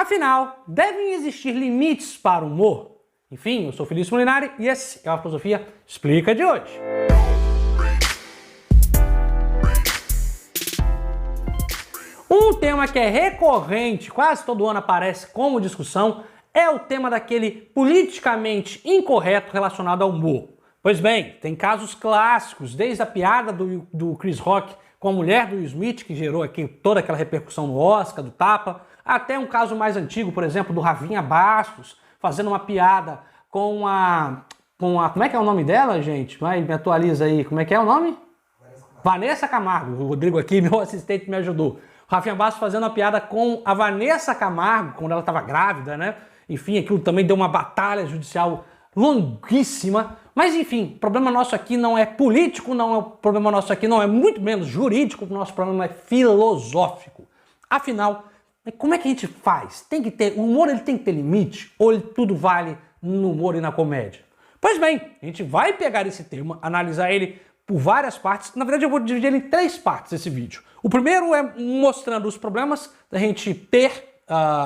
Afinal, devem existir limites para o humor? Enfim, eu sou Felício Molinari e esse é a Filosofia Explica de hoje. Um tema que é recorrente, quase todo ano aparece como discussão, é o tema daquele politicamente incorreto relacionado ao humor. Pois bem, tem casos clássicos, desde a piada do Chris Rock com a mulher do Will Smith, que gerou aqui toda aquela repercussão no Oscar, do tapa, até um caso mais antigo, por exemplo, do Rafinha Bastos, fazendo uma piada com a... Como é que é o nome dela, gente? Vai, me atualiza aí. Como é que é o nome? Vanessa Camargo. O Rodrigo aqui, meu assistente, me ajudou. O Rafinha Bastos fazendo uma piada com a Vanessa Camargo, quando ela estava grávida, né? Enfim, aquilo também deu uma batalha judicial longuíssima. Mas enfim, o problema nosso aqui não é político, o problema nosso aqui não é muito menos jurídico, o nosso problema é filosófico. Afinal, como é que a gente faz? O humor ele tem que ter limite? Ou tudo vale no humor e na comédia? Pois bem, a gente vai pegar esse tema, analisar ele por várias partes. Na verdade, eu vou dividir ele em 3 partes esse vídeo. O primeiro é mostrando os problemas da gente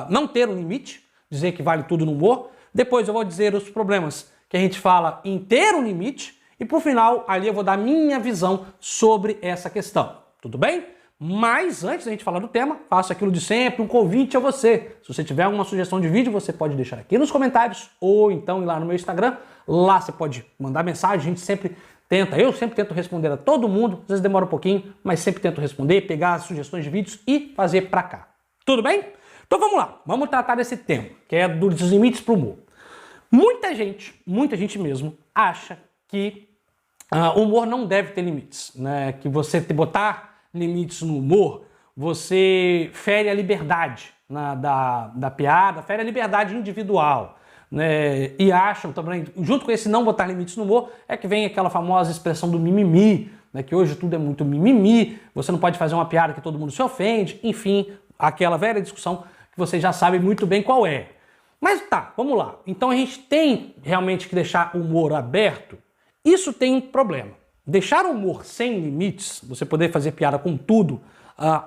não ter um limite, dizer que vale tudo no humor. Depois eu vou dizer os problemas que a gente fala em ter um limite. E por final, ali eu vou dar minha visão sobre essa questão. Tudo bem? Mas antes da gente falar do tema, faço aquilo de sempre, um convite a você. Se você tiver alguma sugestão de vídeo, você pode deixar aqui nos comentários ou então ir lá no meu Instagram. Lá você pode mandar mensagem, a gente sempre tenta, eu sempre tento responder a todo mundo, às vezes demora um pouquinho, mas sempre tento responder, pegar as sugestões de vídeos e fazer pra cá. Tudo bem? Então vamos lá, vamos tratar desse tema, que é dos limites pro humor. Muita gente mesmo, acha que o humor não deve ter limites, né? Que você botar limites no humor, você fere a liberdade da piada, fere a liberdade individual, né? E acham também, junto com esse não botar limites no humor, é que vem aquela famosa expressão do mimimi, né? Que hoje tudo é muito mimimi, você não pode fazer uma piada que todo mundo se ofende, enfim, aquela velha discussão que vocês já sabem muito bem qual é. Mas tá, vamos lá. Então a gente tem realmente que deixar o humor aberto. Isso tem um problema. Deixar o humor sem limites, você poder fazer piada com tudo,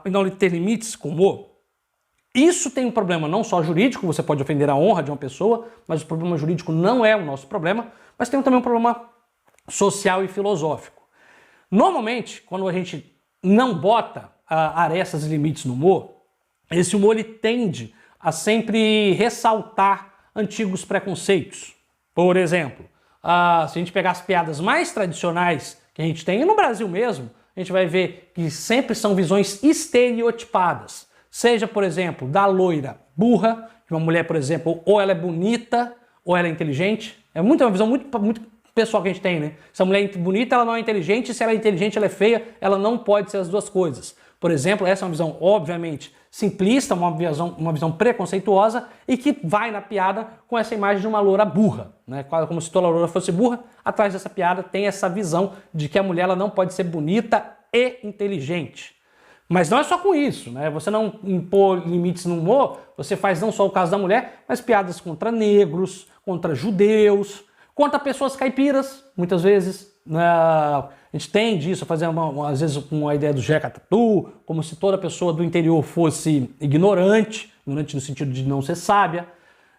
e não ter limites com o humor, isso tem um problema não só jurídico, você pode ofender a honra de uma pessoa, mas o problema jurídico não é o nosso problema, mas tem também um problema social e filosófico. Normalmente, quando a gente não bota arestas e limites no humor, esse humor ele tende a sempre ressaltar antigos preconceitos. Por exemplo, se a gente pegar as piadas mais tradicionais que a gente tem, e no Brasil mesmo, a gente vai ver que sempre são visões estereotipadas. Seja, por exemplo, da loira burra, de uma mulher, por exemplo, ou ela é bonita, ou ela é inteligente. É uma visão muito pessoal que a gente tem, né? Se a mulher é bonita, ela não é inteligente, se ela é inteligente, ela é feia, ela não pode ser as duas coisas. Por exemplo, essa é uma visão, obviamente, simplista, uma visão preconceituosa e que vai na piada com essa imagem de uma loura burra, né? Como se toda loura fosse burra. Atrás dessa piada tem essa visão de que a mulher ela não pode ser bonita e inteligente. Mas não é só com isso, né? Você não impor limites no humor, você faz não só o caso da mulher, mas piadas contra negros, contra judeus, contra pessoas caipiras, muitas vezes. A gente tende isso a fazer, às vezes, com a ideia do Jeca Tatu, como se toda pessoa do interior fosse ignorante no sentido de não ser sábia.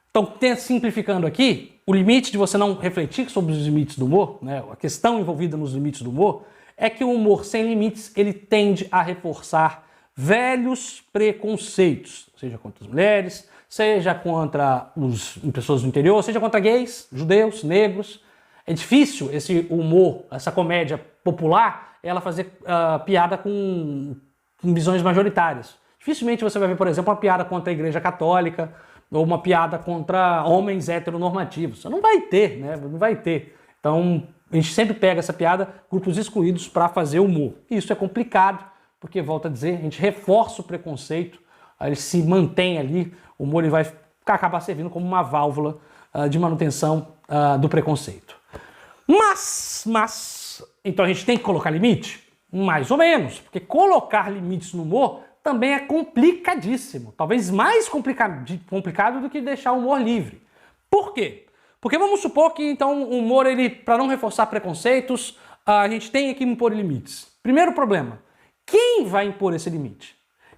Então, simplificando aqui, o limite de você não refletir sobre os limites do humor, né, a questão envolvida nos limites do humor, é que o humor sem limites, ele tende a reforçar velhos preconceitos, seja contra as mulheres, seja contra pessoas do interior, seja contra gays, judeus, negros. É difícil esse humor, essa comédia popular, ela fazer piada com visões majoritárias. Dificilmente você vai ver, por exemplo, uma piada contra a Igreja Católica ou uma piada contra homens heteronormativos. Você não vai ter, né? Não vai ter. Então, a gente sempre pega essa piada, grupos excluídos, para fazer humor. E isso é complicado, porque, volto a dizer, a gente reforça o preconceito, ele se mantém ali, o humor ele vai acabar servindo como uma válvula de manutenção do preconceito. Mas, então a gente tem que colocar limite? Mais ou menos, porque colocar limites no humor também é complicadíssimo. Talvez mais complicado do que deixar o humor livre. Por quê? Porque vamos supor que então o humor, para não reforçar preconceitos, a gente tem que impor limites. Primeiro problema, quem vai impor esse limite?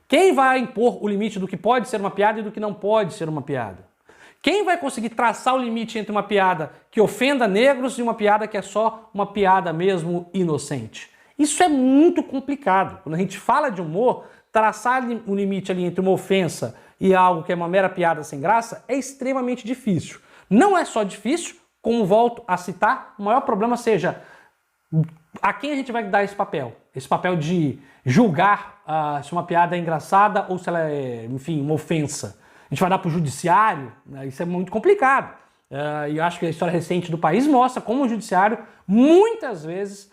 Quem vai impor o limite do que pode ser uma piada e do que não pode ser uma piada? Quem vai conseguir traçar o limite entre uma piada que ofenda negros e uma piada que é só uma piada mesmo inocente? Isso é muito complicado. Quando a gente fala de humor, traçar o limite ali entre uma ofensa e algo que é uma mera piada sem graça é extremamente difícil. Não é só difícil, como volto a citar, o maior problema seja a quem a gente vai dar esse papel de julgar se uma piada é engraçada ou se ela é, enfim, uma ofensa. A gente vai dar para o judiciário, né? Isso é muito complicado. E eu acho que a história recente do país mostra como o judiciário, muitas vezes,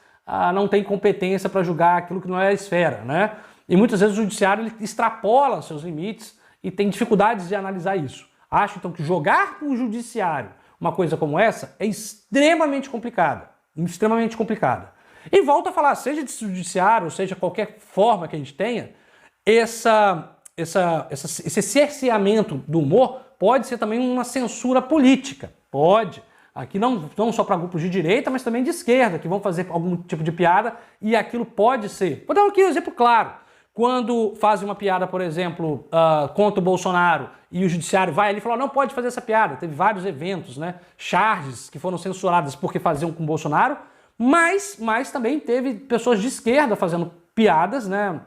não tem competência para julgar aquilo que não é a esfera, né? E muitas vezes o judiciário ele extrapola seus limites e tem dificuldades de analisar isso. Acho, então, que jogar para o judiciário uma coisa como essa é extremamente complicada. Extremamente complicada. E volto a falar, seja de judiciário, seja qualquer forma que a gente tenha, esse cerceamento do humor pode ser também uma censura política. Pode. Aqui não só para grupos de direita, mas também de esquerda, que vão fazer algum tipo de piada e aquilo pode ser. Vou dar aqui um exemplo claro. Quando fazem uma piada, por exemplo, contra o Bolsonaro e o judiciário vai ali e fala, não pode fazer essa piada. Teve vários eventos, né? Charges que foram censuradas porque faziam com o Bolsonaro, mas também teve pessoas de esquerda fazendo piadas, né?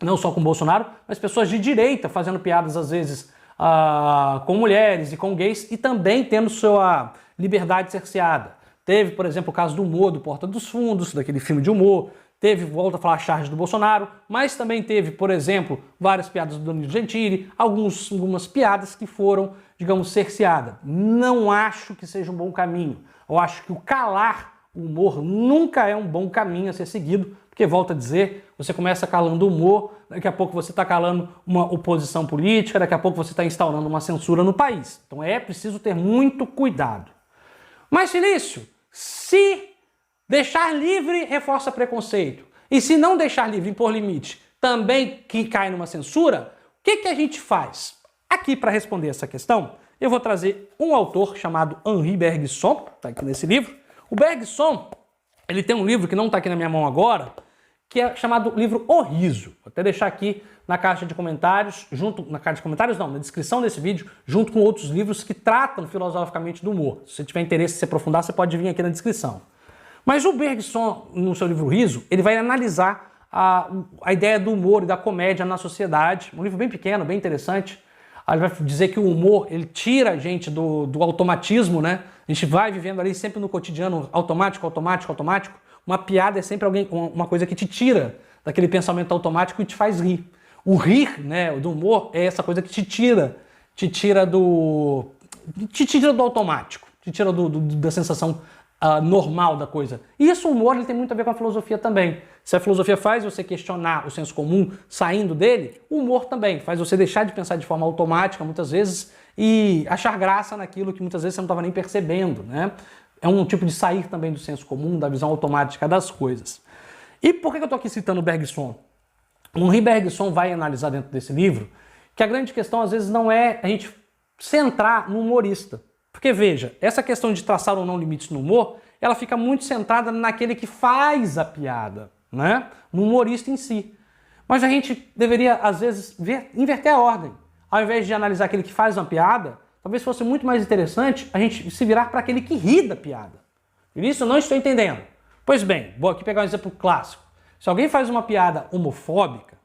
Não só com o Bolsonaro, mas pessoas de direita fazendo piadas, às vezes, com mulheres e com gays e também tendo sua liberdade cerceada. Teve, por exemplo, o caso do humor do Porta dos Fundos, daquele filme de humor. Teve, volta a falar, charge do Bolsonaro, mas também teve, por exemplo, várias piadas do Danilo Gentili, algumas piadas que foram, digamos, cerceadas. Não acho que seja um bom caminho. Eu acho que o calar o humor nunca é um bom caminho a ser seguido, porque, volto a dizer, você começa calando o humor, daqui a pouco você está calando uma oposição política, daqui a pouco você está instaurando uma censura no país. Então é preciso ter muito cuidado. Mas, Felício, se deixar livre reforça preconceito. E se não deixar livre, impor limite, também que cai numa censura, o que a gente faz? Aqui, para responder essa questão, eu vou trazer um autor chamado Henri Bergson, está aqui nesse livro. O Bergson, ele tem um livro que não está aqui na minha mão agora, que é chamado livro O Riso. Vou até deixar aqui na caixa de comentários, na descrição desse vídeo, junto com outros livros que tratam filosoficamente do humor. Se você tiver interesse em se aprofundar, você pode vir aqui na descrição. Mas o Bergson, no seu livro Riso, ele vai analisar a ideia do humor e da comédia na sociedade. Um livro bem pequeno, bem interessante. Ele vai dizer que o humor, ele tira a gente do automatismo, né? A gente vai vivendo ali sempre no cotidiano automático. Uma piada é sempre uma coisa que te tira daquele pensamento automático e te faz rir. O rir, né, do humor, é essa coisa que te tira do automático, te tira da sensação normal da coisa. E isso, o humor, ele tem muito a ver com a filosofia também. Se a filosofia faz você questionar o senso comum saindo dele, o humor também faz você deixar de pensar de forma automática, muitas vezes, e achar graça naquilo que muitas vezes você não estava nem percebendo, né? É um tipo de sair também do senso comum, da visão automática das coisas. E por que eu estou aqui citando o Bergson? O Henri Bergson vai analisar dentro desse livro que a grande questão, às vezes, não é a gente centrar no humorista. Porque, veja, essa questão de traçar ou não limites no humor, ela fica muito centrada naquele que faz a piada, né? No humorista em si. Mas a gente deveria, às vezes, inverter a ordem. Ao invés de analisar aquele que faz uma piada, talvez fosse muito mais interessante a gente se virar para aquele que ri da piada. Por isso eu não estou entendendo. Pois bem, vou aqui pegar um exemplo clássico. Se alguém faz uma piada homofóbica,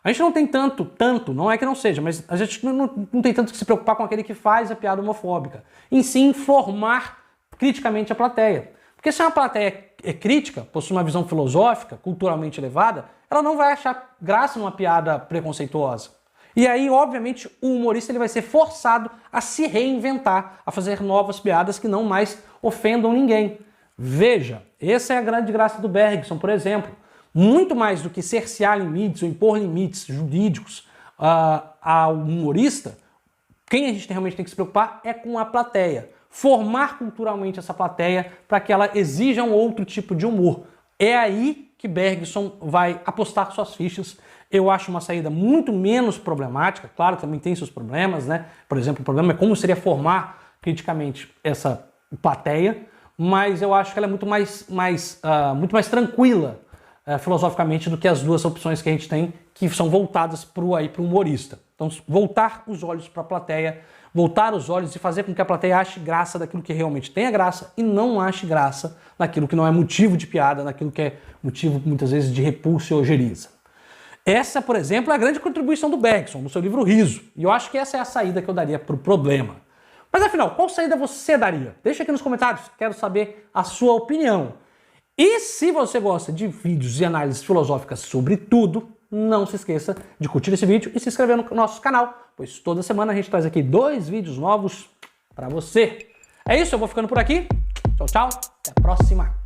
a gente não tem tanto, não é que não seja, mas a gente não tem tanto que se preocupar com aquele que faz a piada homofóbica. Em si, informar criticamente a plateia. Porque se uma plateia é crítica, possui uma visão filosófica, culturalmente elevada, ela não vai achar graça numa piada preconceituosa. E aí, obviamente, o humorista ele vai ser forçado a se reinventar, a fazer novas piadas que não mais ofendam ninguém. Veja, essa é a grande graça do Bergson, por exemplo. Muito mais do que cercear limites ou impor limites jurídicos ao humorista, quem a gente realmente tem que se preocupar é com a plateia. Formar culturalmente essa plateia para que ela exija um outro tipo de humor. É aí que Bergson vai apostar suas fichas. Eu acho uma saída muito menos problemática, claro, também tem seus problemas, né? Por exemplo, o problema é como seria formar criticamente essa plateia, mas eu acho que ela é muito mais tranquila filosoficamente do que as duas opções que a gente tem, que são voltadas para o humorista. Então, voltar os olhos para a plateia, voltar os olhos e fazer com que a plateia ache graça daquilo que realmente tenha graça e não ache graça naquilo que não é motivo de piada, naquilo que é motivo, muitas vezes, de repulsa ou ojeriza. Essa, por exemplo, é a grande contribuição do Bergson no seu livro Riso. E eu acho que essa é a saída que eu daria para o problema. Mas afinal, qual saída você daria? Deixa aqui nos comentários, quero saber a sua opinião. E se você gosta de vídeos e análises filosóficas sobre tudo, não se esqueça de curtir esse vídeo e se inscrever no nosso canal, pois toda semana a gente traz aqui 2 vídeos novos para você. É isso, eu vou ficando por aqui. Tchau, tchau, até a próxima.